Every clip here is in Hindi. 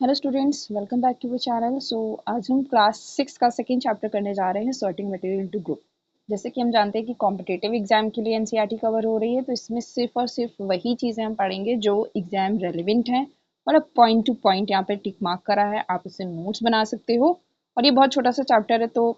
Hello students, welcome back to the channel. आज हम क्लास 6 का सेकेंड चैप्टर करने जा रहे हैं, सॉर्टिंग मटेरियल इनटू ग्रुप। जैसे कि हम जानते हैं कि कॉम्पिटिटिव एग्जाम के लिए एनसीईआरटी कवर हो रही है, तो इसमें सिर्फ और सिर्फ वही चीज़ें हम पढ़ेंगे जो एग्जाम रेलिवेंट हैं और अब पॉइंट टू पॉइंट यहाँ पे टिक मार्क करा है, आप उससे नोट्स बना सकते हो। और ये बहुत छोटा सा चैप्टर है तो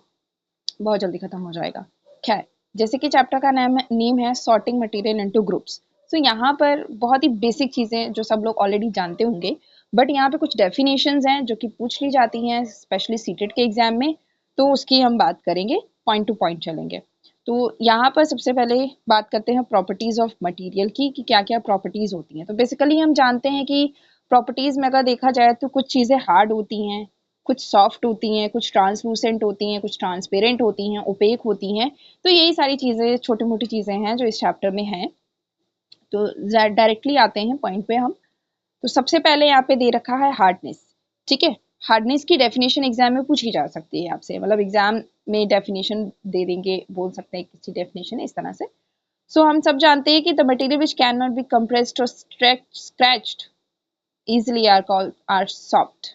बहुत जल्दी खत्म हो जाएगा। खैर, जैसे कि चैप्टर का नेम है सॉर्टिंग मटेरियल इनटू ग्रुप्स। तो यहाँ पर बहुत ही बेसिक चीज़ें जो सब लोग ऑलरेडी जानते होंगे, बट यहाँ पे कुछ डेफिनेशंस हैं जो कि पूछ ली जाती हैं स्पेशली सीटेट के एग्जाम में, तो उसकी हम बात करेंगे, पॉइंट टू पॉइंट चलेंगे। तो यहाँ पर सबसे पहले बात करते हैं प्रॉपर्टीज ऑफ मटेरियल की कि क्या क्या प्रॉपर्टीज होती हैं। तो बेसिकली हम जानते हैं कि प्रॉपर्टीज में अगर देखा जाए तो कुछ चीज़ें हार्ड होती हैं, कुछ सॉफ्ट होती हैं, कुछ ट्रांसलूसेंट होती हैं, कुछ ट्रांसपेरेंट होती हैं, ओपेक होती हैं। तो यही सारी चीज़ें छोटी मोटी चीज़ें हैं जो इस चैप्टर में हैं। तो डायरेक्टली आते हैं पॉइंट पे हम। तो सबसे पहले यहाँ पे दे रखा है हार्डनेस। ठीक है, हार्डनेस की डेफिनेशन एग्जाम में पूछी जा सकती है आपसे, मतलब एग्जाम में डेफिनेशन दे देंगे, बोल सकते हैं किसी डेफिनेशन इस तरह से। सो हम सब जानते हैं कि the material which can not be compressed और स्क्रैच्ड इजिली आर सॉफ्ट।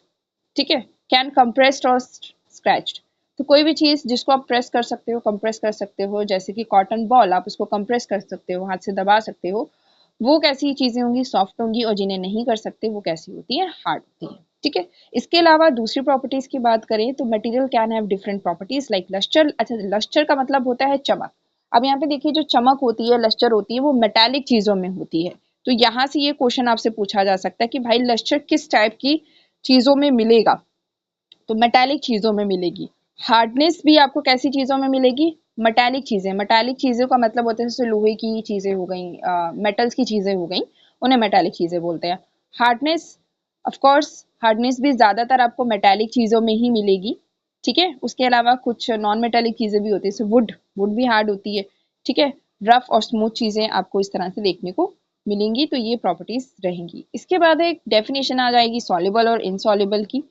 ठीक है, कैन कंप्रेस्ड और स्क्रैच्ड। तो कोई भी चीज जिसको आप प्रेस कर सकते हो, कंप्रेस कर सकते हो, जैसे कि कॉटन बॉल, आप उसको कंप्रेस कर सकते हो, हाथ से दबा सकते हो, वो कैसी चीजें होंगी, सॉफ्ट होंगी। और जिन्हें नहीं कर सकते वो कैसी होती है, हार्ड होती है। ठीक है, इसके अलावा दूसरी प्रॉपर्टीज की बात करें तो material can have different properties like lustre. अच्छा, लस्टर का मतलब होता है चमक। अब यहाँ पे देखिए, जो चमक होती है, लस्टर होती है, वो मेटालिक चीजों में होती है। तो यहाँ से ये क्वेश्चन आपसे पूछा जा सकता है कि भाई लस्टर किस टाइप की चीजों में मिलेगा, तो मेटालिक चीजों में मिलेगी। हार्डनेस भी आपको कैसी चीजों में मिलेगी, मेटालिक चीजें। मेटालिक चीजों का मतलब होता है जैसे लोहे की चीजें हो गई, मेटल्स की चीजें हो गई, उन्हें मेटालिक चीजें बोलते हैं। हार्डनेस, ऑफ कोर्स हार्डनेस भी ज्यादातर आपको मेटालिक चीजों में ही मिलेगी। ठीक है, उसके अलावा कुछ नॉन मेटालिक चीजें भी होती है, जैसे वुड, वुड भी हार्ड होती है। ठीक है, रफ और स्मूथ चीजें आपको इस तरह से देखने को मिलेंगी। तो ये प्रॉपर्टीज रहेंगी। इसके बाद एक डेफिनेशन आ जाएगी सॉल्युबल और इनसॉल्युबल की।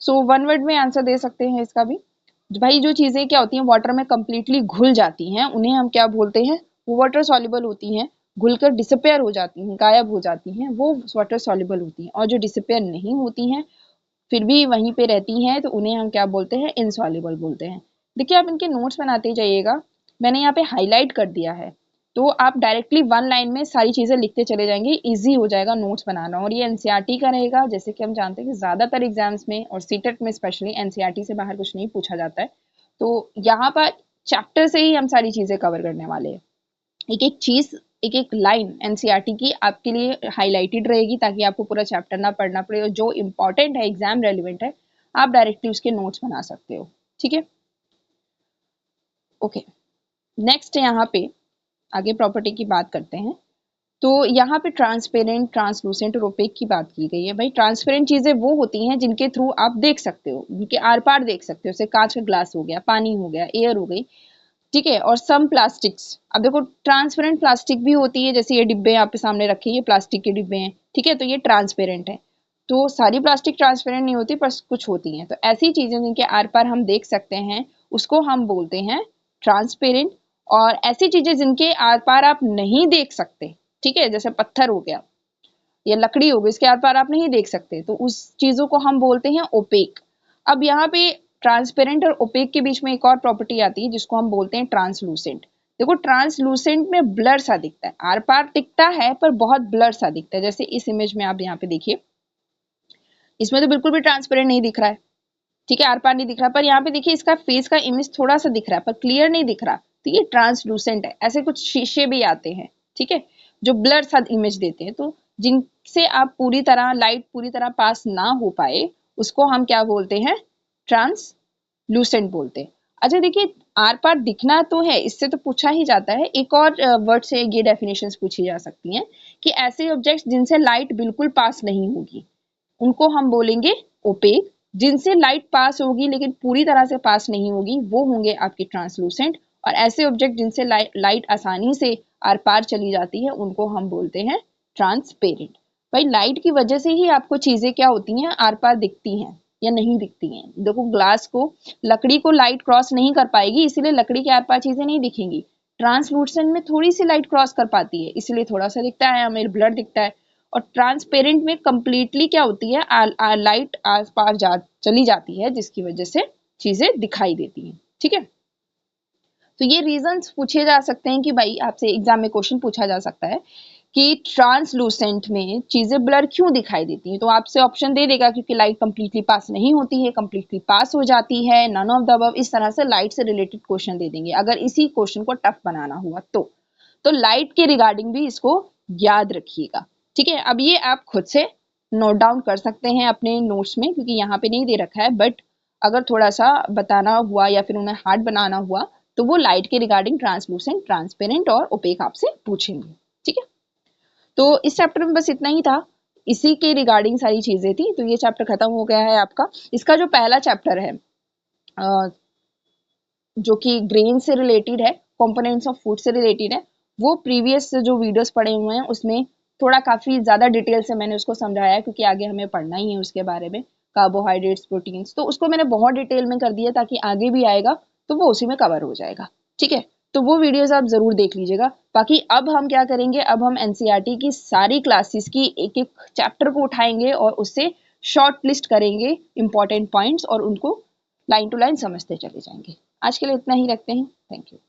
सो वन वर्ड में आंसर दे सकते हैं इसका भी। भाई जो चीजें क्या होती हैं, वाटर में कंप्लीटली घुल जाती हैं, उन्हें हम क्या बोलते हैं, वो वाटर सॉल्युबल होती हैं। घुलकर डिसअपेयर हो जाती हैं, गायब हो जाती हैं, वो वाटर सॉल्युबल होती हैं। और जो डिसअपेयर नहीं होती हैं, फिर भी वहीं पे रहती हैं, तो उन्हें हम क्या बोलते हैं, इनसॉल्युबल बोलते हैं। देखिए, आप इनके नोट्स बनाते जाइएगा, मैंने यहाँ पे हाईलाइट कर दिया है, तो आप डायरेक्टली वन लाइन में सारी चीजें लिखते चले जाएंगे, इजी हो जाएगा नोट्स बनाना। और ये एनसीईआरटी का रहेगा, जैसे कि हम जानते हैं कि ज्यादातर एग्जाम्स में और सीटेट में स्पेशली एनसीईआरटी से बाहर कुछ नहीं पूछा जाता है। तो यहाँ पर चैप्टर से ही हम सारी चीजें कवर करने वाले हैं। एक एक चीज, एक एक लाइन एनसीईआरटी की आपके लिए हाईलाइटेड रहेगी, ताकि आपको पूरा चैप्टर ना पढ़ना पड़े, और जो इंपॉर्टेंट है, एग्जाम रेलिवेंट है, आप डायरेक्टली उसके नोट्स बना सकते हो। ठीक है, ओके। नेक्स्ट यहाँ पे आगे प्रॉपर्टी की बात करते हैं। तो यहाँ पे ट्रांसपेरेंट, ट्रांसलूसेंट और ओपेक की बात की गई है। भाई ट्रांसपेरेंट चीजें वो होती हैं जिनके थ्रू आप देख सकते हो, जिनके आर पार देख सकते हो, जैसे कांच का ग्लास हो गया, पानी हो गया, एयर हो गई। ठीक है, और सम प्लास्टिक्स, अब देखो ट्रांसपेरेंट प्लास्टिक भी होती है, जैसे ये डिब्बे आपके सामने रखे, ये प्लास्टिक के डिब्बे हैं। ठीक है, तो ये ट्रांसपेरेंट है। तो सारी प्लास्टिक ट्रांसपेरेंट नहीं होती, पर कुछ होती हैं। तो ऐसी चीजें जिनके आर पार हम देख सकते हैं, उसको हम बोलते हैं ट्रांसपेरेंट। और ऐसी चीजें जिनके आर पार आप नहीं देख सकते, ठीक है, जैसे पत्थर हो गया या लकड़ी हो गई, इसके आर पार आप नहीं देख सकते, तो उस चीजों को हम बोलते हैं ओपेक। अब यहाँ पे ट्रांसपेरेंट और ओपेक के बीच में एक और प्रॉपर्टी आती है जिसको हम बोलते हैं ट्रांसलूसेंट। देखो, ट्रांसलूसेंट में ब्लर सा दिखता है, आर पार दिखता है पर बहुत ब्लर सा दिखता है। जैसे इस इमेज में आप यहाँ पे देखिए, इसमें तो बिल्कुल भी ट्रांसपेरेंट नहीं दिख रहा है। ठीक है, आर पार नहीं दिख रहा, पर यहाँ पे देखिए इसका फेस का इमेज थोड़ा सा दिख रहा है, पर क्लियर नहीं दिख रहा। तो ये ट्रांसलूसेंट है। ऐसे कुछ शीशे भी आते हैं, ठीक है, जो ब्लर सा इमेज देते हैं, तो जिनसे आप पूरी तरह, लाइट पूरी तरह पास ना हो पाए, उसको हम क्या बोलते हैं, ट्रांसलूसेंट बोलते हैं। अच्छा देखिए, आर पार दिखना तो है, इससे तो पूछा ही जाता है। एक और वर्ड से ये डेफिनेशंस पूछी जा सकती हैं कि ऐसे ऑब्जेक्ट्स जिनसे लाइट बिल्कुल पास नहीं होगी, उनको हम बोलेंगे ओपेक। जिनसे लाइट पास होगी लेकिन पूरी तरह से पास नहीं होगी, वो होंगे आपके ट्रांसलूसेंट। और ऐसे ऑब्जेक्ट जिनसे लाइट आसानी से आर पार चली जाती है, उनको हम बोलते हैं ट्रांसपेरेंट। भाई लाइट की वजह से ही आपको चीजें क्या होती हैं, आर पार दिखती हैं या नहीं दिखती हैं। देखो, ग्लास को, लकड़ी को लाइट क्रॉस नहीं कर पाएगी, इसीलिए लकड़ी के आर पार चीजें नहीं दिखेंगी। ट्रांसलूसेंट में थोड़ी सी लाइट क्रॉस कर पाती है, इसलिए थोड़ा सा दिखता है, हमें ब्लर दिखता है। और ट्रांसपेरेंट में कंप्लीटली क्या होती है, लाइट आस पास चली जाती है जिसकी वजह से चीजें दिखाई देती हैं। ठीक है, तो ये रीजंस पूछे जा सकते हैं कि भाई आपसे एग्जाम में क्वेश्चन पूछा जा सकता है कि ट्रांसलूसेंट में चीजें ब्लर क्यों दिखाई देती हैं। तो आपसे ऑप्शन दे देगा क्योंकि लाइट कंप्लीटली पास नहीं होती है, कंप्लीटली पास हो जाती है, नन ऑफ द अबव, इस तरह से लाइट से रिलेटेड क्वेश्चन दे देंगे अगर इसी क्वेश्चन को टफ बनाना हुआ तो लाइट के रिगार्डिंग भी इसको याद रखिएगा। ठीक है, अब ये आप खुद से नोट डाउन कर सकते हैं अपने नोट्स में क्योंकि यहाँ पे नहीं दे रखा है, बट अगर थोड़ा सा बताना हुआ या फिर उन्हें हार्ड बनाना हुआ तो वो लाइट के रिगार्डिंग ट्रांसलूसेंट, ट्रांसपेरेंट और ओपेक आपसे पूछेंगे। ठीक है, तो इस चैप्टर में बस इतना ही था, इसी के रिगार्डिंग सारी चीजें थी। तो ये चैप्टर खत्म हो गया है आपका। इसका जो पहला चैप्टर है जो कि ग्रेन से रिलेटेड है, कंपोनेंट्स ऑफ फूड से रिलेटेड है, वो प्रीवियस जो वीडियोस पड़े हुए हैं उसमें थोड़ा काफी ज्यादा डिटेल से मैंने उसको समझाया है क्योंकि आगे हमें पढ़ना ही है उसके बारे में, कार्बोहाइड्रेट्स, प्रोटीन्स, तो उसको मैंने बहुत डिटेल में कर दिया ताकि आगे भी आएगा तो वो उसी में कवर हो जाएगा। ठीक है, तो वो वीडियोस आप जरूर देख लीजिएगा। बाकी अब हम क्या करेंगे, अब हम एनसीईआरटी की सारी क्लासेस की एक एक चैप्टर को उठाएंगे और उससे शॉर्ट लिस्ट करेंगे इंपॉर्टेंट पॉइंट्स और उनको लाइन टू लाइन समझते चले जाएंगे। आज के लिए इतना ही रखते हैं। Thank you.